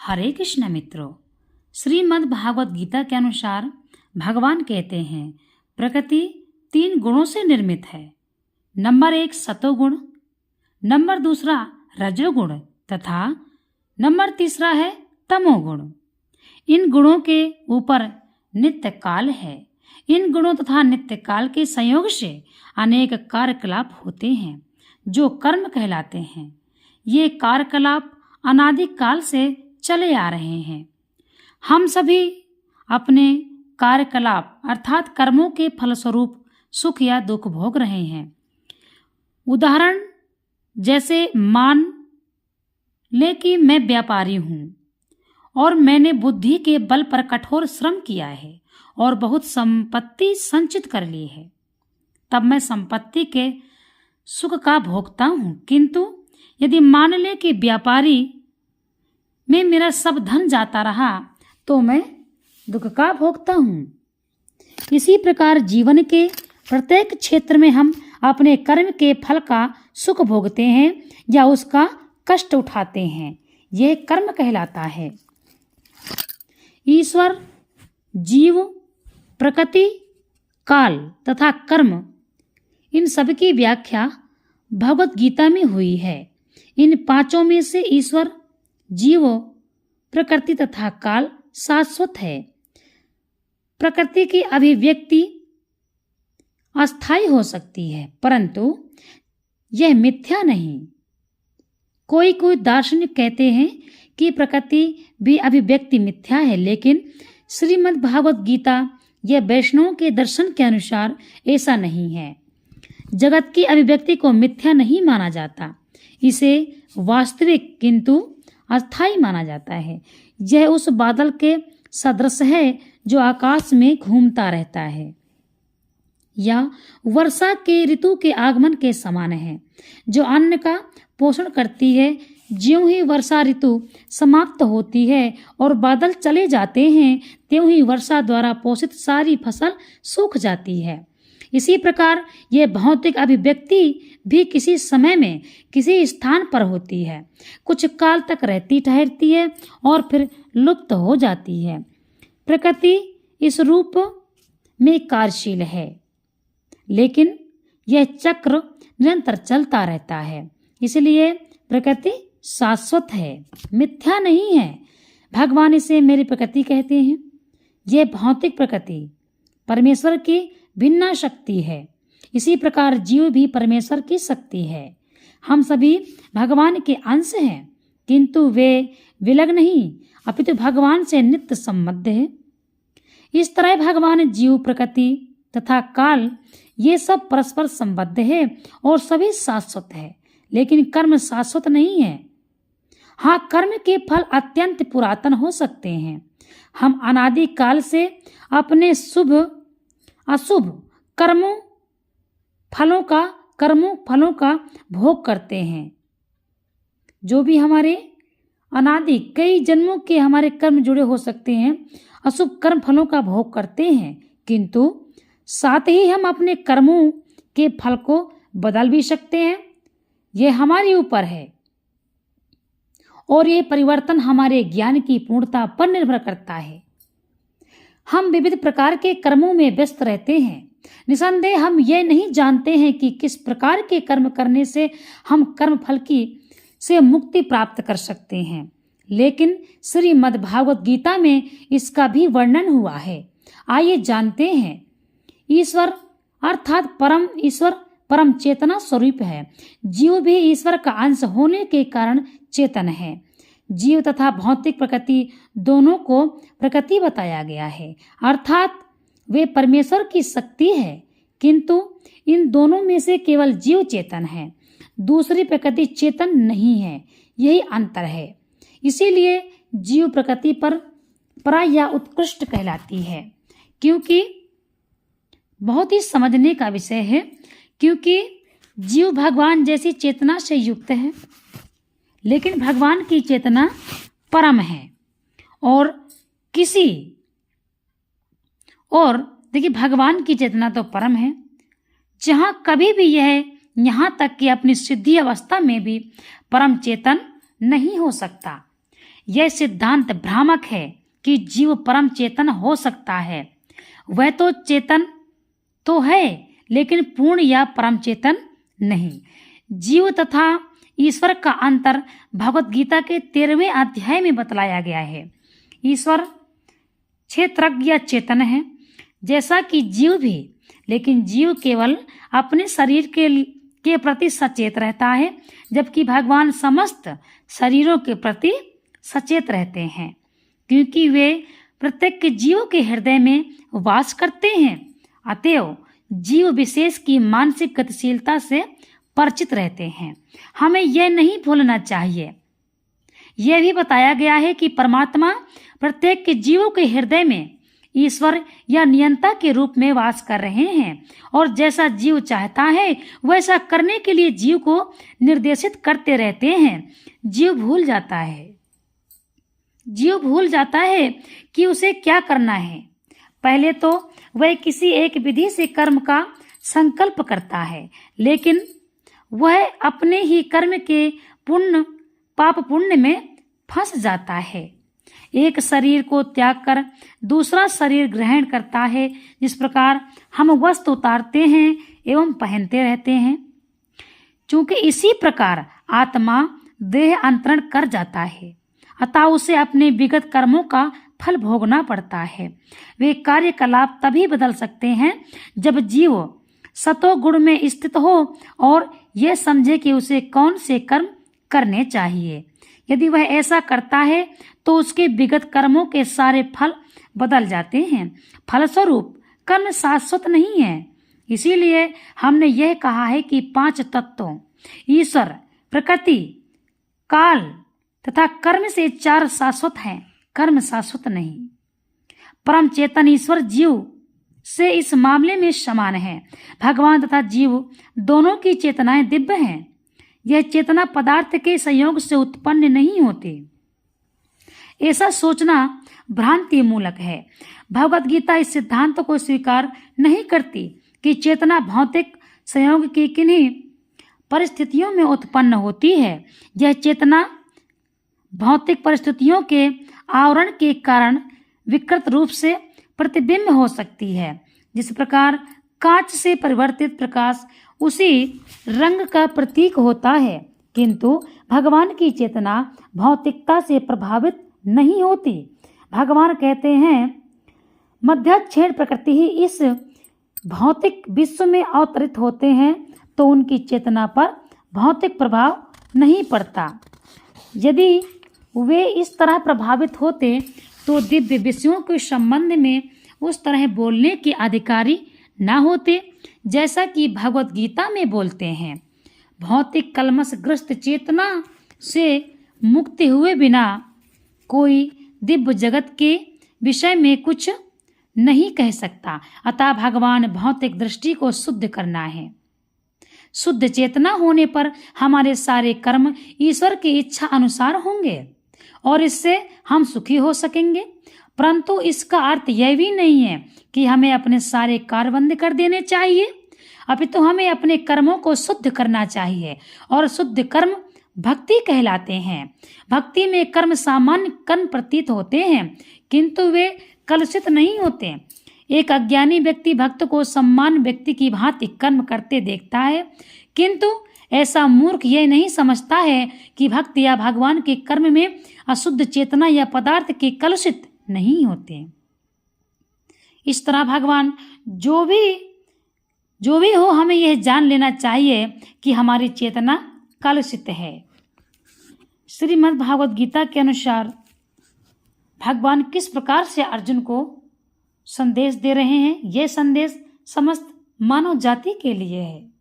हरे कृष्ण मित्रों, श्रीमद् भागवत गीता के अनुसार भगवान कहते हैं प्रकृति 3 गुणों से निर्मित है। नंबर 1 सतोगुण, नंबर 2 रजोगुण तथा नंबर 3 है तमोगुण। इन गुणों के ऊपर नित्य काल है। इन गुणों तथा नित्य काल के संयोग से अनेक कार्यकलाप होते हैं जो कर्म कहलाते हैं। ये कार्यकलाप अनादिकाल से चले आ रहे हैं। हम सभी अपने कार्यकलाप अर्थात कर्मों के फलस्वरूप सुख या दुख भोग रहे हैं। उदाहरण जैसे मान ले कि मैं व्यापारी हूँ और मैंने बुद्धि के बल पर कठोर श्रम किया है और बहुत संपत्ति संचित कर ली है, तब मैं संपत्ति के सुख का भोगता हूँ। किंतु यदि मान ले कि व्यापारी में मेरा सब धन जाता रहा तो मैं दुख का भोगता हूँ। इसी प्रकार जीवन के प्रत्येक क्षेत्र में हम अपने कर्म के फल का सुख भोगते हैं या उसका कष्ट उठाते हैं। यह कर्म कहलाता है। ईश्वर, जीव, प्रकृति, काल तथा कर्म, इन सब की व्याख्या भगवत गीता में हुई है। इन 5 में से ईश्वर, जीव, प्रकृति तथा काल शाश्वत है। प्रकृति की अभिव्यक्ति अस्थायी हो सकती है, परंतु यह मिथ्या नहीं। कोई दार्शनिक कहते हैं कि प्रकृति भी अभिव्यक्ति मिथ्या है, लेकिन श्रीमद् भागवत गीता यह वैष्णव के दर्शन के अनुसार ऐसा नहीं है। जगत की अभिव्यक्ति को मिथ्या नहीं माना जाता, इसे वास्तविक किंतु अस्थायी माना जाता है। यह उस बादल के सदृश है जो आकाश में घूमता रहता है, या वर्षा के ऋतु के आगमन के समान है जो अन्न का पोषण करती है। ज्यों ही वर्षा ऋतु समाप्त होती है और बादल चले जाते हैं, त्यों ही वर्षा द्वारा पोषित सारी फसल सूख जाती है। इसी प्रकार यह भौतिक अभिव्यक्ति भी किसी समय में किसी स्थान पर होती है, कुछ काल तक रहती ठहरती है और फिर लुप्त हो जाती है। प्रकृति इस रूप में कार्यशील है, लेकिन यह चक्र निरंतर चलता रहता है, इसलिए प्रकृति शाश्वत है, मिथ्या नहीं है। भगवान इसे मेरी प्रकृति कहते हैं। यह भौतिक प्रकृति परमेश्वर की भिन्न शक्ति है। इसी प्रकार जीव भी परमेश्वर की शक्ति है। हम सभी भगवान के अंश हैं, किंतु वे विलग नहीं, अपितु भगवान से नित्य संबद्ध है। इस तरह भगवान, जीव, प्रकृति तथा काल ये सब परस्पर संबद्ध है और सभी शाश्वत है, लेकिन कर्म शाश्वत नहीं है। हाँ, कर्म के फल अत्यंत पुरातन हो सकते हैं। हम अनादि काल से अपने शुभ अशुभ कर्मों फलों का भोग करते हैं। जो भी हमारे अनादि कई जन्मों के हमारे कर्म जुड़े हो सकते हैं, अशुभ कर्म फलों का भोग करते हैं, किंतु साथ ही हम अपने कर्मों के फल को बदल भी सकते हैं। यह हमारे ऊपर है और ये परिवर्तन हमारे ज्ञान की पूर्णता पर निर्भर करता है। हम विविध प्रकार के कर्मों में व्यस्त रहते हैं। निसंदेह हम ये नहीं जानते हैं कि किस प्रकार के कर्म करने से हम कर्म फल से मुक्ति प्राप्त कर सकते हैं, लेकिन श्रीमद् भागवत गीता में इसका भी वर्णन हुआ है। आइए जानते हैं। ईश्वर अर्थात ईश्वर परम चेतना स्वरूप है। जीव भी ईश्वर का अंश होने के कारण चेतन है। जीव तथा भौतिक प्रकृति दोनों को प्रकृति बताया गया है, अर्थात वे परमेश्वर की शक्ति है, किंतु इन दोनों में से केवल जीव चेतन है, दूसरी प्रकृति चेतन नहीं है। यही अंतर है। इसीलिए जीव प्रकृति पर परा या उत्कृष्ट कहलाती है। क्योंकि बहुत ही समझने का विषय है, क्योंकि जीव भगवान जैसी चेतना से युक्त है, लेकिन भगवान की चेतना परम है। और देखिए, भगवान की चेतना तो परम है, जहाँ कभी भी यह यहाँ तक कि अपनी सिद्धि अवस्था में भी परम चेतन नहीं हो सकता। यह सिद्धांत भ्रामक है कि जीव परम चेतन हो सकता है। वह तो चेतन तो है, लेकिन पूर्ण या परम चेतन नहीं। जीव तथा ईश्वर का अंतर भगवत गीता के 13वें अध्याय में बतलाया गया है। ईश्वर क्षेत्रज्ञ या चेतन है जैसा कि जीव भी, लेकिन जीव केवल अपने शरीर के प्रति सचेत रहता है, जबकि भगवान समस्त शरीरों के प्रति सचेत रहते हैं, क्योंकि वे प्रत्येक जीव के हृदय में वास करते हैं। अतएव जीव विशेष की मानसिक गतिशीलता से परिचित रहते हैं। हमें यह नहीं भूलना चाहिए। यह भी बताया गया है कि परमात्मा प्रत्येक के जीवों के हृदय में ईश्वर या नियंता के रूप में वास कर रहे हैं, और जैसा जीव चाहता है वैसा करने के लिए जीव को निर्देशित करते रहते हैं। जीव भूल जाता है कि उसे क्या करना है। पहले तो वह किसी एक विधि से कर्म का संकल्प करता है, लेकिन वह अपने ही कर्म के पाप पुण्य में फंस जाता है। एक शरीर को त्याग कर दूसरा शरीर ग्रहण करता है। जिस प्रकार हम वस्त्र उतारते हैं एवं पहनते रहते हैं, चूंकि इसी प्रकार आत्मा देह अंतरण कर जाता है, अतः उसे अपने विगत कर्मों का फल भोगना पड़ता है। वे कार्यकलाप तभी बदल सकते हैं जब जीव सतोगुण में स्थित हो और यह समझे कि उसे कौन से कर्म करने चाहिए। यदि वह ऐसा करता है तो उसके विगत कर्मों के सारे फल बदल जाते हैं। फलस्वरूप कर्म शाश्वत नहीं है। इसीलिए हमने यह कहा है कि 5 तत्वों ईश्वर, प्रकृति, काल तथा कर्म से 4 शाश्वत हैं, कर्म शाश्वत नहीं। परम चेतन ईश्वर जीव से इस मामले में समान है। भगवान तथा जीव दोनों की चेतनाएं दिव्य हैं। यह चेतना पदार्थ के संयोग से उत्पन्न नहीं होती। ऐसा सोचना भ्रांति मूलक है। भगवत गीता इस सिद्धांत को स्वीकार नहीं करती कि चेतना भौतिक संयोग की किन्हीं परिस्थितियों में उत्पन्न होती है। यह चेतना भौतिक परिस्थितियों के आवरण के कारण विकृत रूप से प्रतिबिंब हो सकती है। जिस प्रकार कांच से परिवर्तित प्रकाश उसी रंग का प्रतीक होता है, किंतु भगवान की चेतना भौतिकता से प्रभावित नहीं होती। भगवान कहते हैं, मध्याक्षेण प्रकृति ही इस भौतिक विश्व में अवतरित होते हैं तो उनकी चेतना पर भौतिक प्रभाव नहीं पड़ता। यदि वे इस तरह प्रभावित होते तो दिव्य विषयों के संबंध में उस तरह बोलने के अधिकारी न होते जैसा कि भगवत गीता में बोलते हैं। भौतिक कलमशग्रस्त चेतना से मुक्ति हुए बिना कोई दिव्य जगत के विषय में कुछ नहीं कह सकता। अतः भगवान भौतिक दृष्टि को शुद्ध करना है। शुद्ध चेतना होने पर हमारे सारे कर्म ईश्वर की इच्छा अनुसार होंगे और इससे हम सुखी हो सकेंगे। परंतु इसका अर्थ यह भी नहीं है कि हमें अपने सारे कार्य बंद कर देने चाहिए, अपितु हमें अपने कर्मों को शुद्ध करना चाहिए, और शुद्ध कर्म भक्ति कहलाते हैं। भक्ति में कर्म सामान्य कर्म प्रतीत होते हैं, किंतु वे कलुषित नहीं होते। एक अज्ञानी व्यक्ति भक्त को सम्मान व्यक्ति की भांति कर्म करते देखता है, किंतु ऐसा मूर्ख यह नहीं समझता है कि भक्त या भगवान के कर्म में अशुद्ध चेतना या पदार्थ के कलुषित नहीं होते। इस तरह भगवान जो भी हो, हमें यह जान लेना चाहिए कि हमारी चेतना कलुषित है। श्रीमद् भागवत गीता के अनुसार भगवान किस प्रकार से अर्जुन को संदेश दे रहे हैं, यह संदेश समस्त मानव जाति के लिए है।